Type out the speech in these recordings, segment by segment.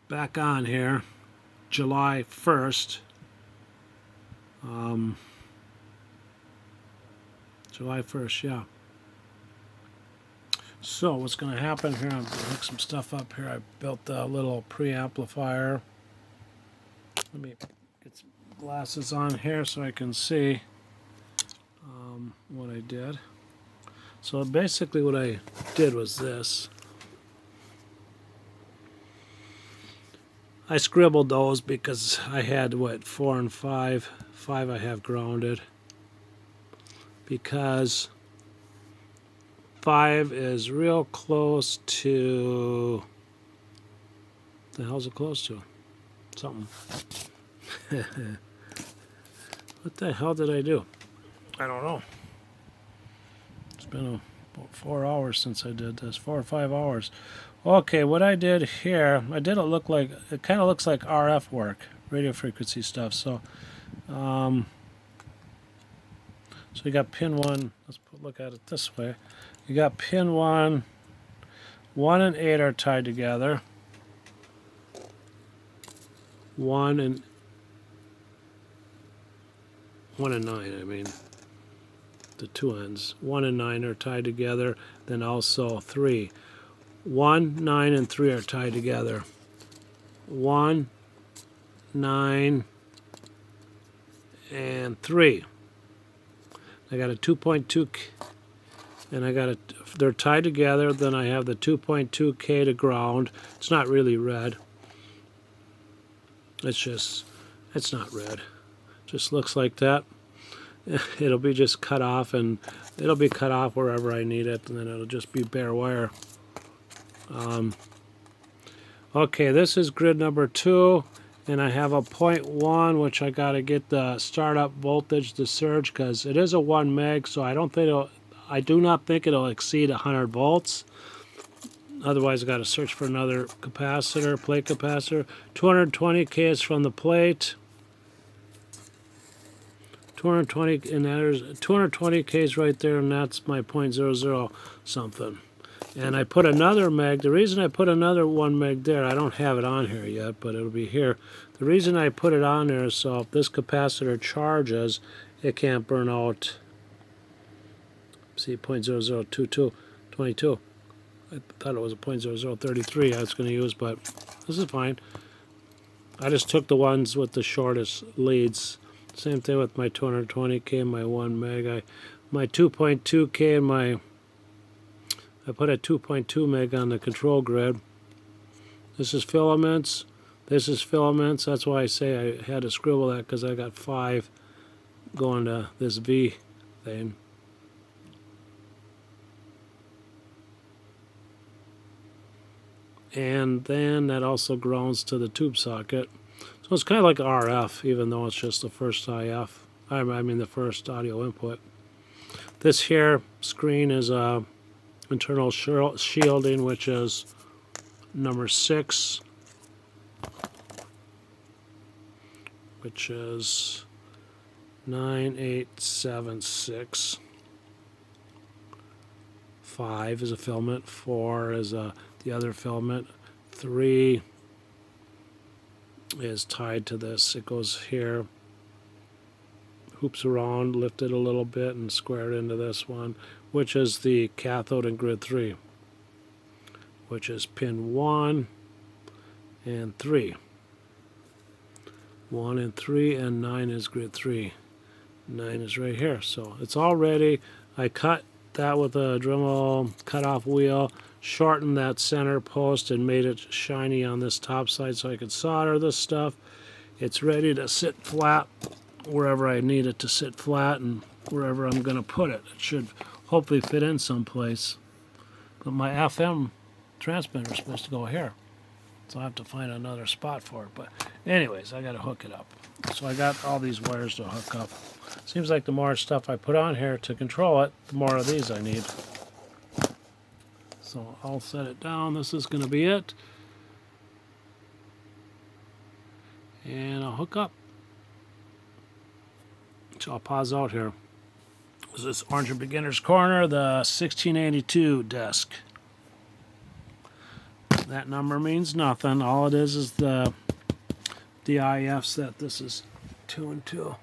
back on here, July 1st. July 1st, yeah. So what's going to happen here, I'm going to hook some stuff up here. I built a little preamplifier. Let me get some glasses on here so I can see what I did. So basically what I did was this. I scribbled those because I had, 4 and 5. 5 I have grounded. Because 5 is real close to... the hell's it close to? Something. What the hell did I do? I don't know. It's been about 4 hours since I did this. 4 or 5 hours. Okay, what I did here, I did it look like, it kind of looks like RF work, radio frequency stuff. So, so you got pin 1, let's look at it this way. You got pin 1, 1 and 8 are tied together. 1 and 9, I mean, the two ends. 1 and 9 are tied together, then also 3. 1, 9, and 3 are tied together. 1, 9, and 3. I got a 2.2, and I got they're tied together. Then I have the 2.2K to ground. It's not really red. It's not red. Just looks like that. It'll be just cut off, and it'll be cut off wherever I need it, and then it'll just be bare wire. Okay, this is grid number 2, and I have a 0.1, which I got to get the startup voltage to surge because it is a 1 meg, so I do not think it'll exceed 100 volts. Otherwise, I got to search for another capacitor, plate capacitor. 220K is from the plate. 220, and there's 220K is right there, and that's my 0.00 something. And I put another meg. The reason I put another 1 meg there, I don't have it on here yet, but it'll be here. The reason I put it on there is so if this capacitor charges, it can't burn out. See, 0.0022, 22. I thought it was a 0.0033 I was going to use, but this is fine. I just took the ones with the shortest leads. Same thing with my 220K and my 1 meg. My 2.2K and I put a 2.2 meg on the control grid. This is filaments. This is filaments. That's why I say I had to scribble that because I got 5 going to this V thing. And then that also grounds to the tube socket. So it's kind of like RF, even though it's just the first IF. I mean the first audio input. This here screen is internal shielding, which is number 6, which is 9876. 5 is a filament, 4 is the other filament, 3 is tied to this. It goes here, hoops around, lift it a little bit, and square it into this one, which is the cathode in grid 3, which is pin 1 and 3. 1 and 3, and 9 is grid 3. 9 is right here. So it's all ready. I cut that with a Dremel cutoff wheel, shortened that center post, and made it shiny on this top side so I could solder this stuff. It's ready to sit flat wherever I need it to sit flat and wherever I'm going to put it. It should hopefully fit in someplace. But my FM transmitter is supposed to go here, so I have to find another spot for it. But anyways, I got to hook it up. So I got all these wires to hook up. Seems like the more stuff I put on here to control it, the more of these I need. So I'll set it down. This is going to be it. And I'll hook up. So I'll pause out here. This is Orange and Beginner's Corner, the 1682 desk. That number means nothing. All it is the DIFs that this is 2 and 2.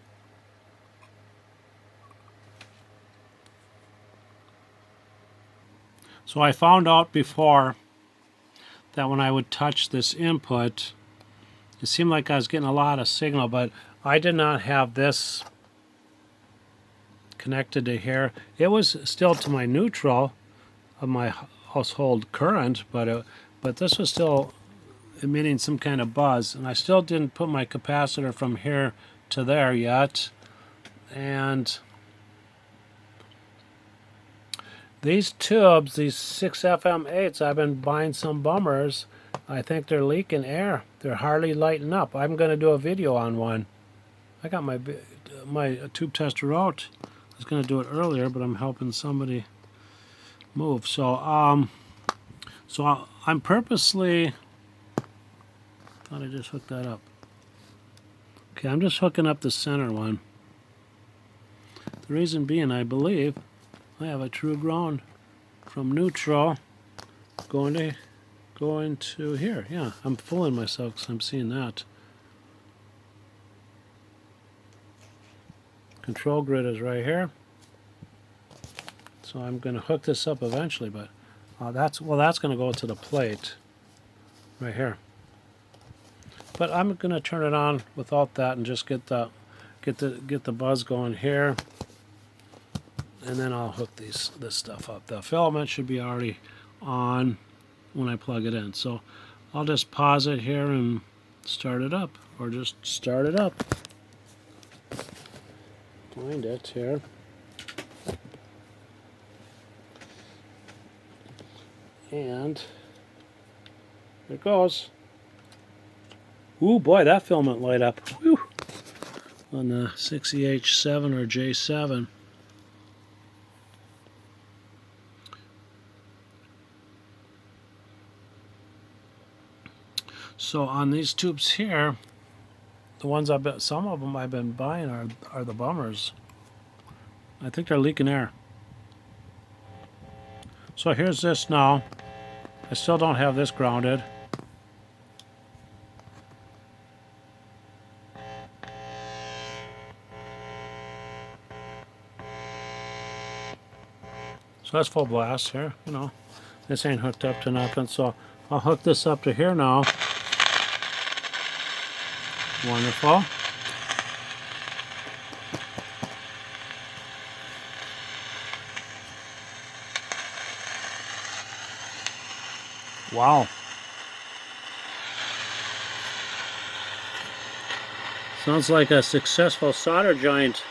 So I found out before that when I would touch this input, it seemed like I was getting a lot of signal, but I did not have this connected to here. It was still to my neutral of my household current, but this was still emitting some kind of buzz, and I still didn't put my capacitor from here to there yet. And these tubes, these 6FM8s, I've been buying some bummers. I think they're leaking air. They're hardly lighting up. I'm going to do a video on one. I got my tube tester out. I was going to do it earlier, but I'm helping somebody move. So I'm purposely... thought I just hooked that up. Okay, I'm just hooking up the center one. The reason being, I believe I have a true ground from neutral going to here. Yeah, I'm fooling myself because I'm seeing that. Control grid is right here. So I'm going to hook this up eventually, but that's going to go to the plate right here. But I'm going to turn it on without that and just get the buzz going here. And then I'll hook this stuff up. The filament should be already on when I plug it in. So I'll just pause it here and start it up, or just start it up. Find it here. And there it goes. Ooh, boy, that filament light up. Whew. On the 60H7 or J7. So on these tubes here, the ones some of them I've been buying are the bummers. I think they're leaking air. So here's this now. I still don't have this grounded. So that's full blast here, you know. This ain't hooked up to nothing, so I'll hook this up to here now. Wonderful. Wow. Sounds like a successful solder joint.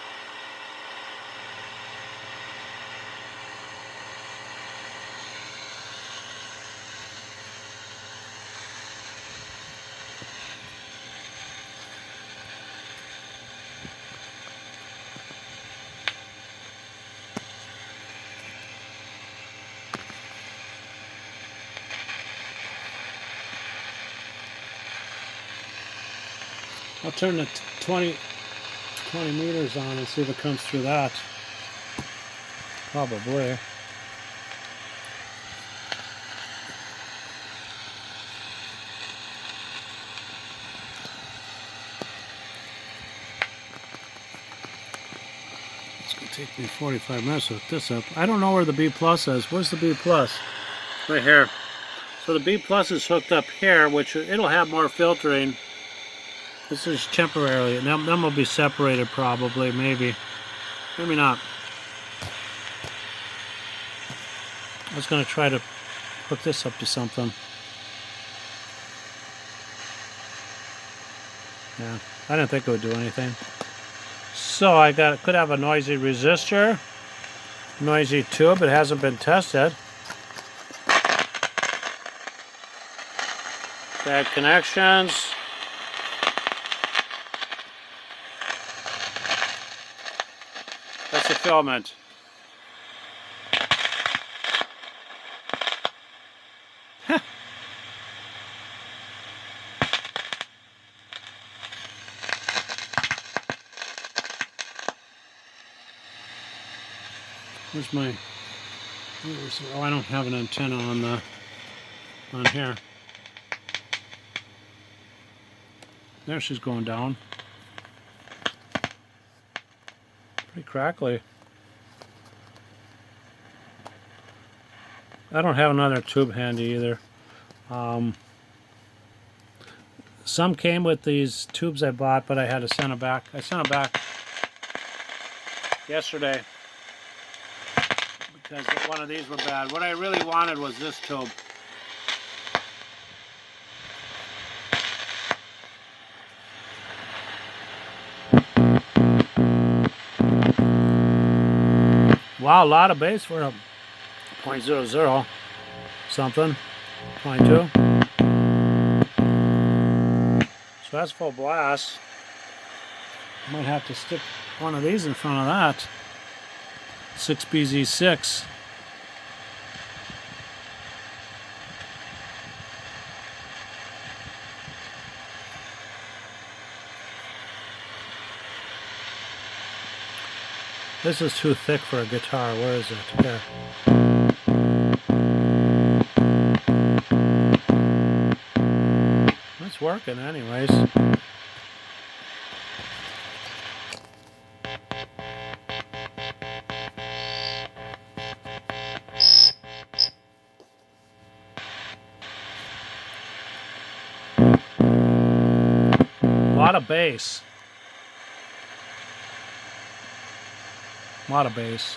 I'll turn the 20 meters on and see if it comes through that. Probably. It's going to take me 45 minutes to hook this up. I don't know where the B plus is. Where's the B plus? Right here. So the B plus is hooked up here, which it'll have more filtering. This is temporarily, and them will be separated probably, maybe not. I was going to try to hook this up to something. Yeah, I didn't think it would do anything. So I could have a noisy resistor, noisy tube. It hasn't been tested. Bad connections. That's the filament. Where's my... Oh, I don't have an antenna on here. There she's going down. Pretty crackly. I don't have another tube handy either. Some came with these tubes I bought, but I had to send them back. I sent them back yesterday because one of these were bad. What I really wanted was this tube. Wow, a lot of bass for a .00 something, 22. So that's full blast. Might have to stick one of these in front of that. 6BZ6. This is too thick for a guitar. Where is it? Here. It's working anyways. A lot of bass. A lot of bass.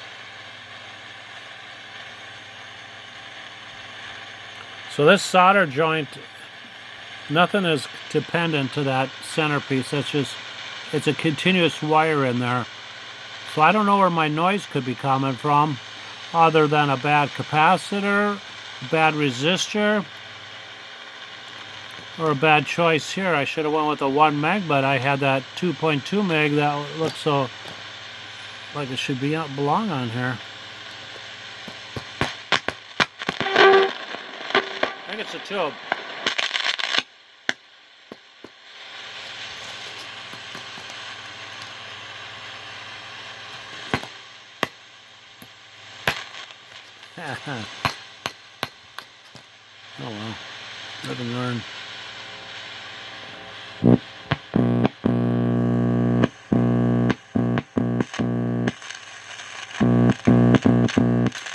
So this solder joint, nothing is dependent to that centerpiece. That's just, it's a continuous wire in there. So I don't know where my noise could be coming from, other than a bad capacitor, a bad resistor, or a bad choice here. I should have went with a 1 meg, but I had that 2.2 meg that looks so like it should belong on here. I think it's a tube. Oh well, live and learn.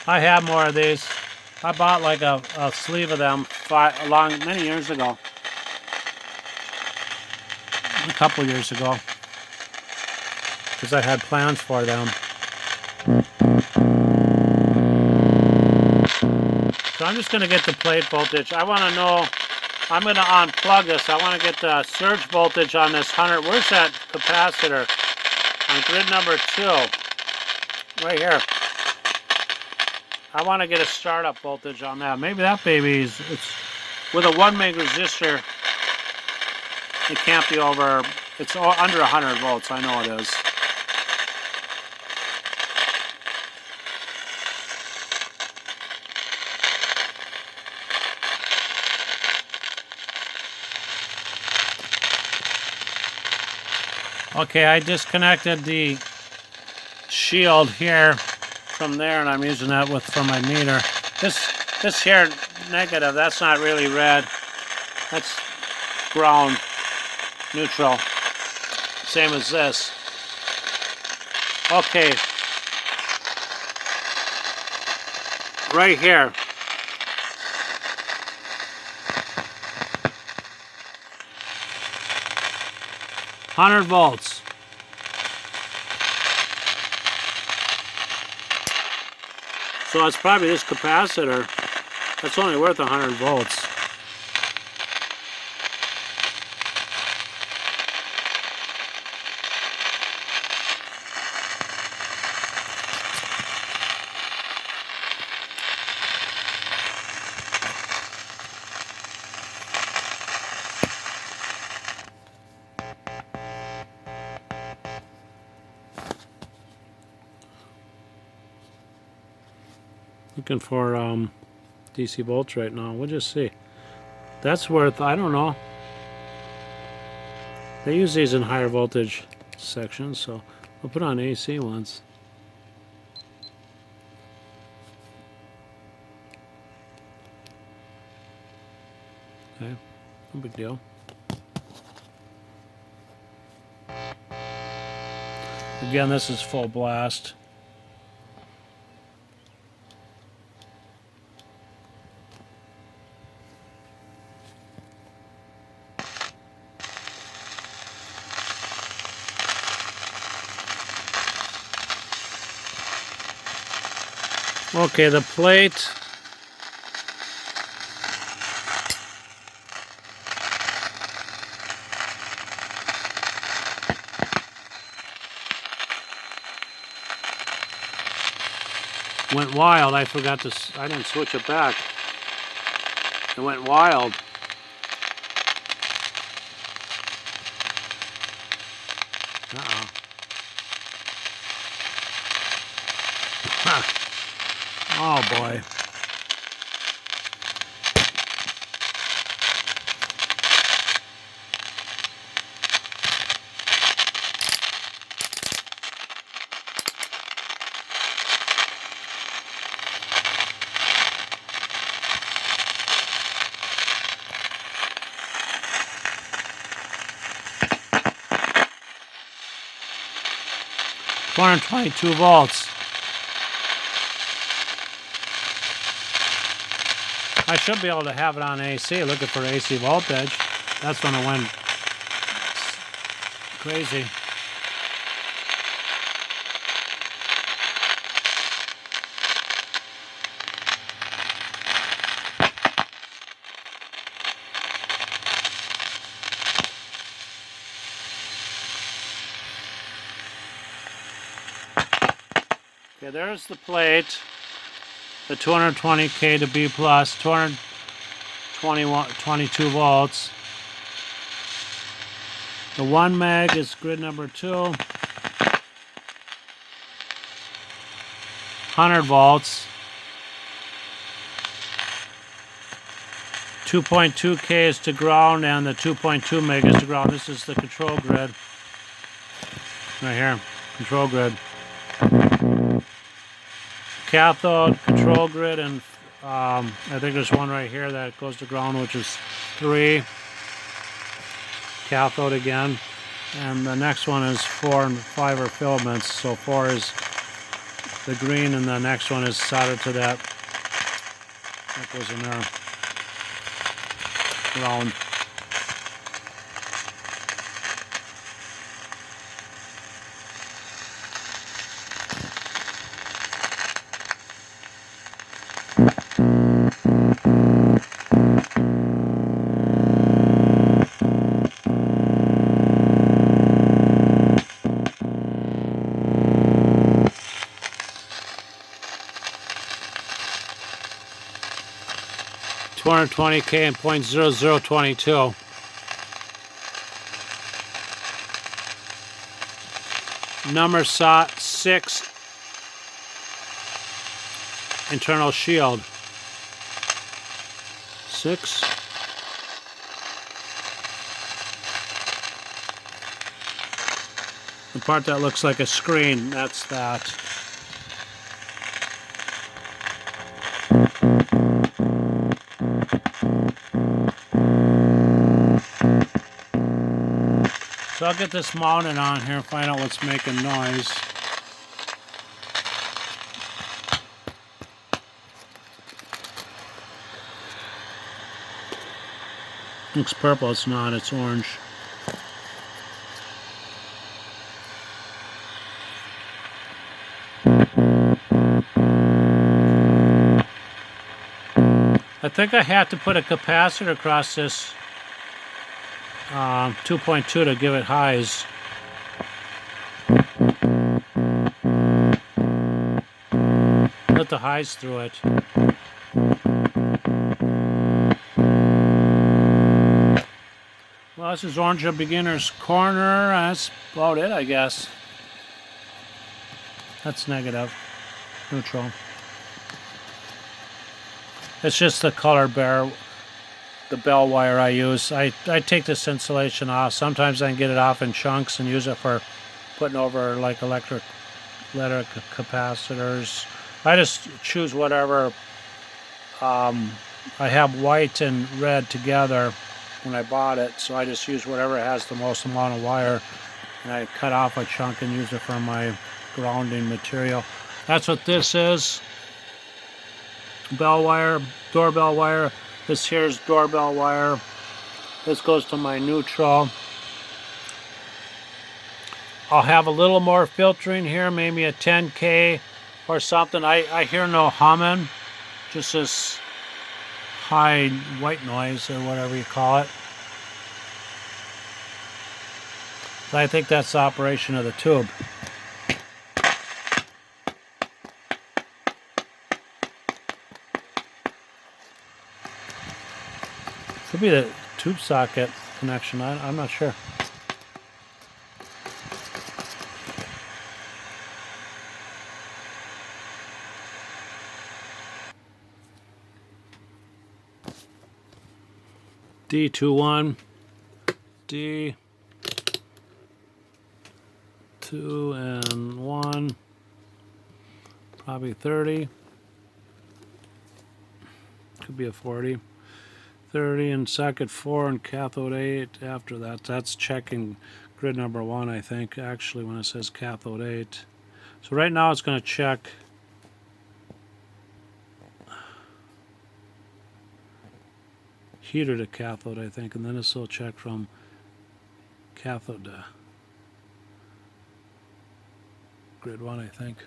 I have more of these. I bought like a sleeve of them many years ago. A couple years ago. Because I had plans for them. So I'm just going to get the plate voltage. I want to know, I'm going to unplug this. I want to get the surge voltage on this 100. Where's that capacitor? On grid number 2. Right here. I want to get a startup voltage on that. Maybe that baby's, it's with a 1 meg resistor. It can't be over, it's under 100 volts. I know it is. Okay, I disconnected the shield here from there, and I'm using that from my meter. This here negative, that's not really red. That's ground, neutral. Same as this. Okay. Right here. $100 volts. So it's probably this capacitor. That's only worth 100 volts. Looking for DC volts right now. We'll just see. That's worth, I don't know. They use these in higher voltage sections, so we'll put on AC ones. Okay, no big deal. Again, this is full blast. Okay, the plate. Went wild. I forgot to. I didn't switch it back. It went wild. Uh-oh. Oh boy. $422 volts. I should be able to have it on AC, looking for AC voltage. That's when it went crazy. Okay, there's the plate. The 220K to B plus, 222 volts. The 1 meg is grid number 2. 100 volts. 2.2K is to ground, and the 2.2 meg is to ground. This is the control grid. Right here, control grid. Cathode, control grid, and I think there's one right here that goes to ground, which is 3. Cathode again. And the next one is 4 and 5 are filaments. So 4 is the green, and the next one is soldered to that. That goes in there. Ground. $220K and 0.0022. Number 6 internal shield. 6. The part that looks like a screen, that's that. So I'll get this mounted on here and find out what's making noise. Looks purple, it's not, it's orange. I think I have to put a capacitor across this 2.2 to give it highs. Let the highs through it. Well, this is Orange Beginner's Corner. That's about it, I guess. That's negative. Neutral. It's just the color bear, the bell wire I use. I take this insulation off. Sometimes I can get it off in chunks and use it for putting over like electric capacitors. I just choose whatever. I have white and red together when I bought it, so I just use whatever has the most amount of wire. and I cut off a chunk and use it for my grounding material. That's what this is. Bell wire, doorbell wire. This here's doorbell wire. This goes to my neutral. I'll have a little more filtering here, maybe a 10K or something. I hear no humming, just this high white noise or whatever you call it. So I think that's the operation of the tube. Could be the tube socket connection, I'm not sure. D21, D2 and 1, probably 30, could be a 40, 30 and socket 4 and cathode 8 after that. That's checking grid number 1, I think, actually, when it says cathode 8. So right now it's going to check heater to cathode, I think, and then this will check from cathode to grid 1, I think.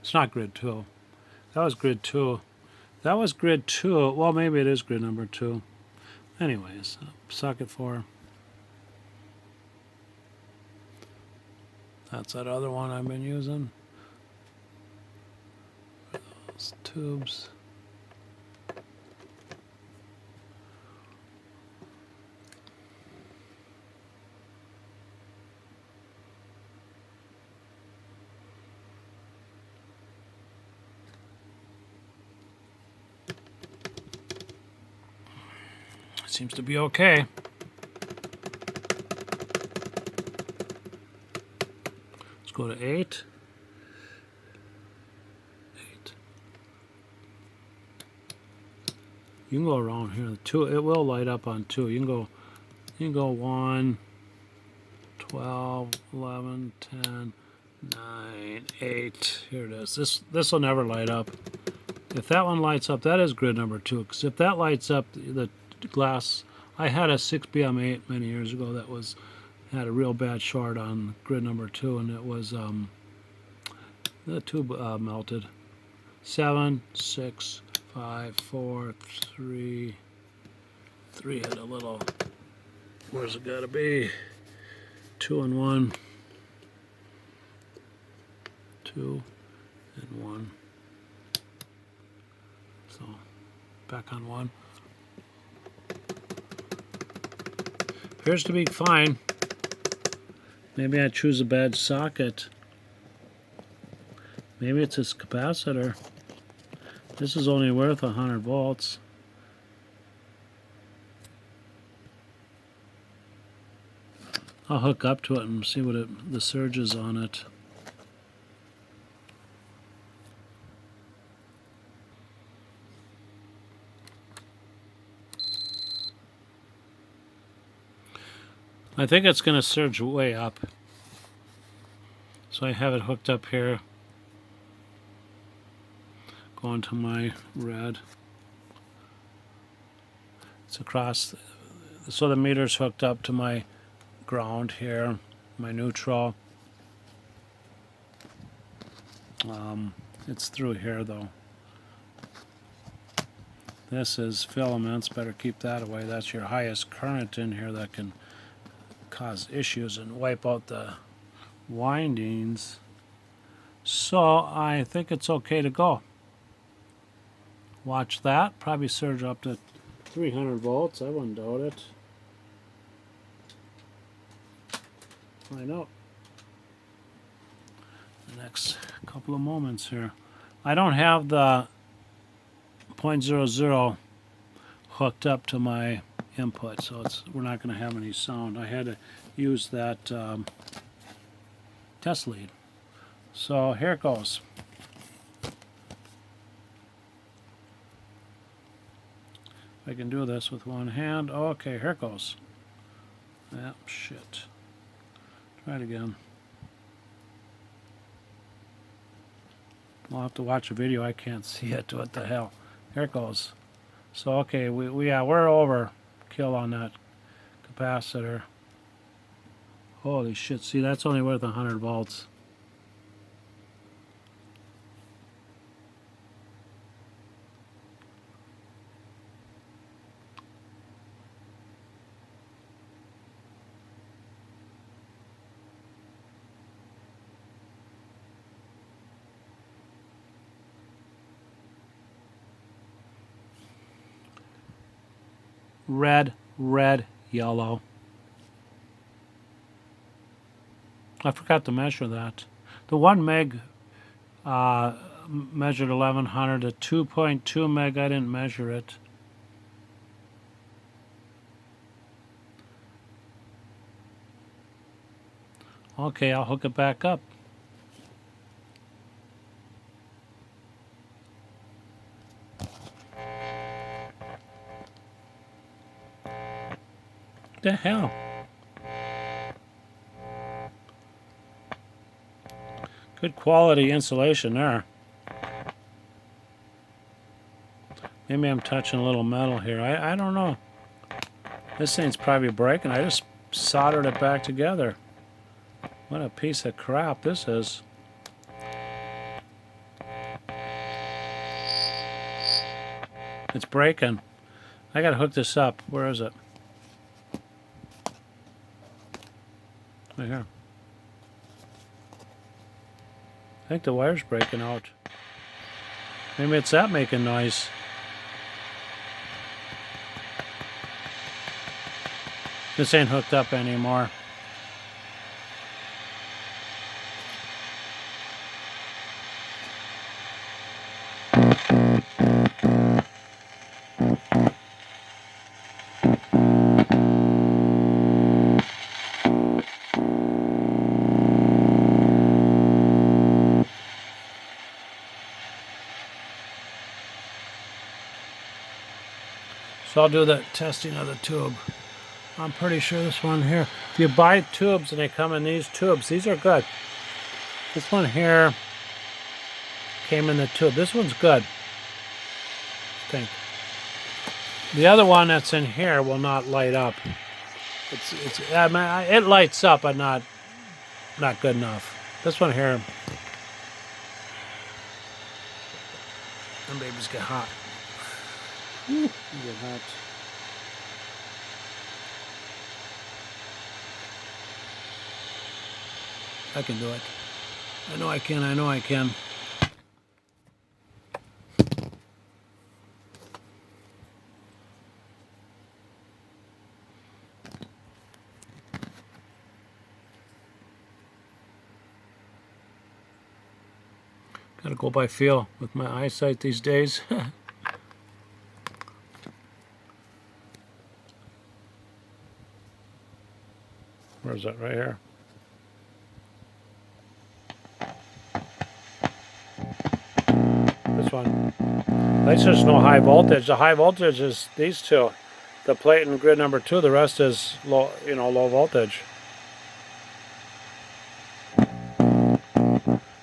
It's not grid 2. That was grid 2. That was grid 2. Well, maybe it is grid number 2. Anyways, socket 4. That's that other one I've been using. Those tubes. Seems to be okay. Let's go to 8. 8. You can go around here. 2. It will light up on 2. You can go 1, 12, 11, 10, 9, 8. Here it is. This will never light up. If that one lights up, that is grid number 2. Because if that lights up, the glass, I had a 6BM8 many years ago that had a real bad short on grid number 2, and it was the tube melted. 7, 6, 5, 4, 3. 3 had a little. Where's it got to be? 2 and 1. 2 and 1. So back on 1. Appears to be fine. Maybe I choose a bad socket. Maybe it's this capacitor. This is only worth 100 volts. I'll hook up to it and see what the surge is on it. I think it's going to surge way up. So I have it hooked up here. Going to my red. It's across. So the meter's hooked up to my ground here, my neutral. It's through here though. This is filaments. Better keep that away. That's your highest current in here that can cause issues and wipe out the windings. So I think it's okay to go. Watch that. Probably surge up to 300 volts. I wouldn't doubt it. Find out. The next couple of moments here. I don't have the 0.00 hooked up to my input, so we're not going to have any sound. I had to use that test lead. So here it goes. I can do this with one hand. Okay, here it goes. Yeah, shit. Try it again. I'll have to watch a video. I can't see it. What the hell? Here it goes. So okay, we're over kill on that capacitor. Holy shit! See, that's only worth 100 volts. Red, red, yellow. I forgot to measure that. The 1 meg measured 1100. The 2.2 meg, I didn't measure it. Okay, I'll hook it back up. The hell? Good quality insulation there. Maybe I'm touching a little metal here. I don't know. This thing's probably breaking. I just soldered it back together. What a piece of crap this is. It's breaking. I gotta hook this up. Where is it? Right here. I think the wire's breaking out. Maybe it's that making noise. This ain't hooked up anymore. So I'll do the testing of the tube. I'm pretty sure this one here, if you buy tubes and they come in these tubes, these are good. This one here came in the tube. This one's good, I think. The other one that's in here will not light up. I mean, it lights up, but not good enough. This one here, them babies get hot. Ooh, get hot. I can do it. I know I can. I know I can. Gotta go by feel with my eyesight these days. Where is that? Right here. This one. That's just no high voltage. The high voltage is these two. The plate and grid number 2. The rest is low, low voltage.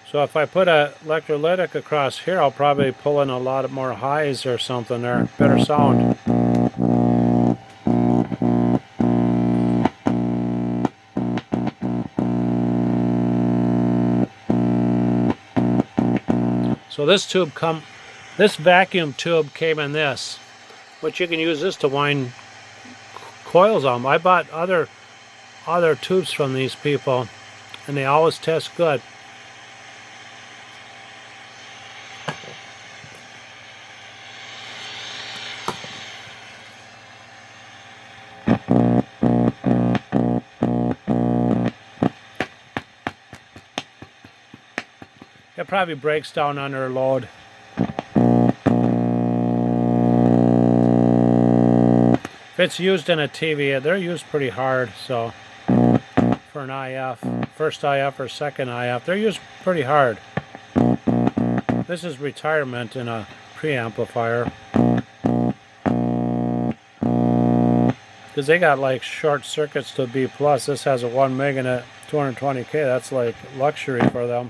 So if I put a electrolytic across here, I'll probably pull in a lot more highs or something there. Better sound. So this vacuum tube came in this, which you can use this to wind coils on. I bought other tubes from these people, and they always test good. It probably breaks down under load. If it's used in a TV, they're used pretty hard, so for an IF, first IF or second IF, they're used pretty hard. This is retirement in a preamplifier. Because they got like short circuits to B+. This has a 1 meg in it, 220K, that's like luxury for them.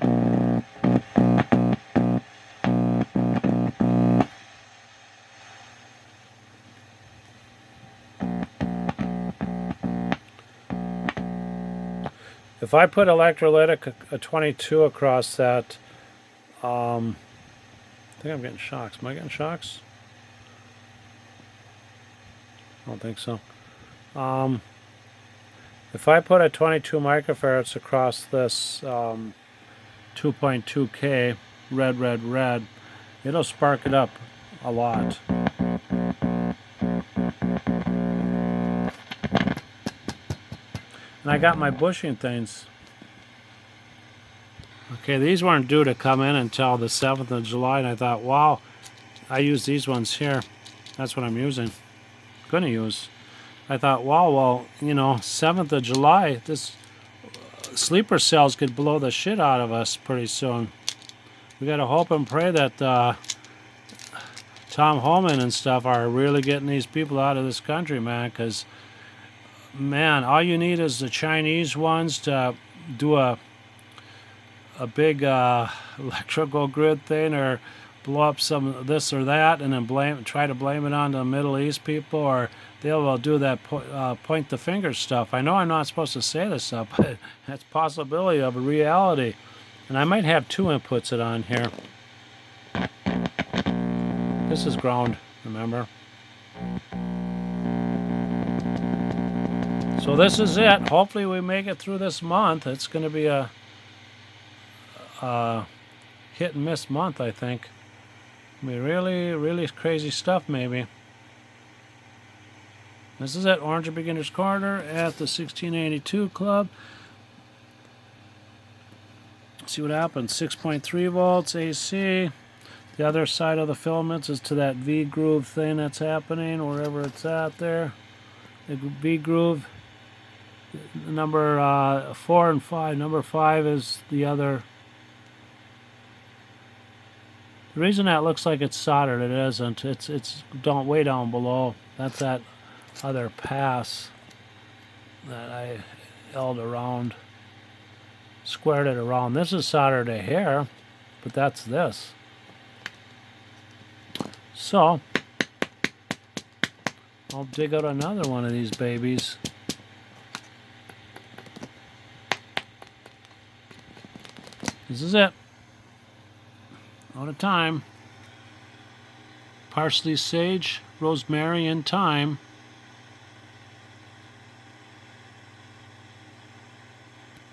If I put electrolytic a 22 across that, I think I'm getting shocks. Am I getting shocks? I don't think so. If I put a 22 microfarads across this 2.2K red, it'll spark it up a lot. And I got my bushing things. Okay, these weren't due to come in until the 7th of July, and I thought, wow, I use these ones here. That's what I'm using. Gonna use. I thought, wow, well, you know, 7th of July, this sleeper cells could blow the shit out of us pretty soon. We gotta hope and pray that Tom Homan and stuff are really getting these people out of this country, man, because, man, all you need is the Chinese ones to do a big electrical grid thing, or blow up some this or that, and then try to blame it on the Middle East people, or they'll do that point the finger stuff. I know I'm not supposed to say this stuff, but that's a possibility of a reality. And I might have two inputs it on here. This is ground, remember? So this is it. Hopefully we make it through this month. It's going to be a hit and miss month, I think. I mean, really crazy stuff, maybe. This is at Orange Beginner's Corner at the 1682 Club. See what happens. 6.3 volts AC. The other side of the filaments is to that V groove thing that's happening wherever it's at there. The V groove. Number 4 and 5. Number 5 is the other. The reason that looks like it's soldered, it isn't. It's way down below. That's that other pass that I held around, squared it around. This is soldered to here, but that's this. So I'll dig out another one of these babies. This is it. Out of time. Parsley, sage, rosemary, and thyme.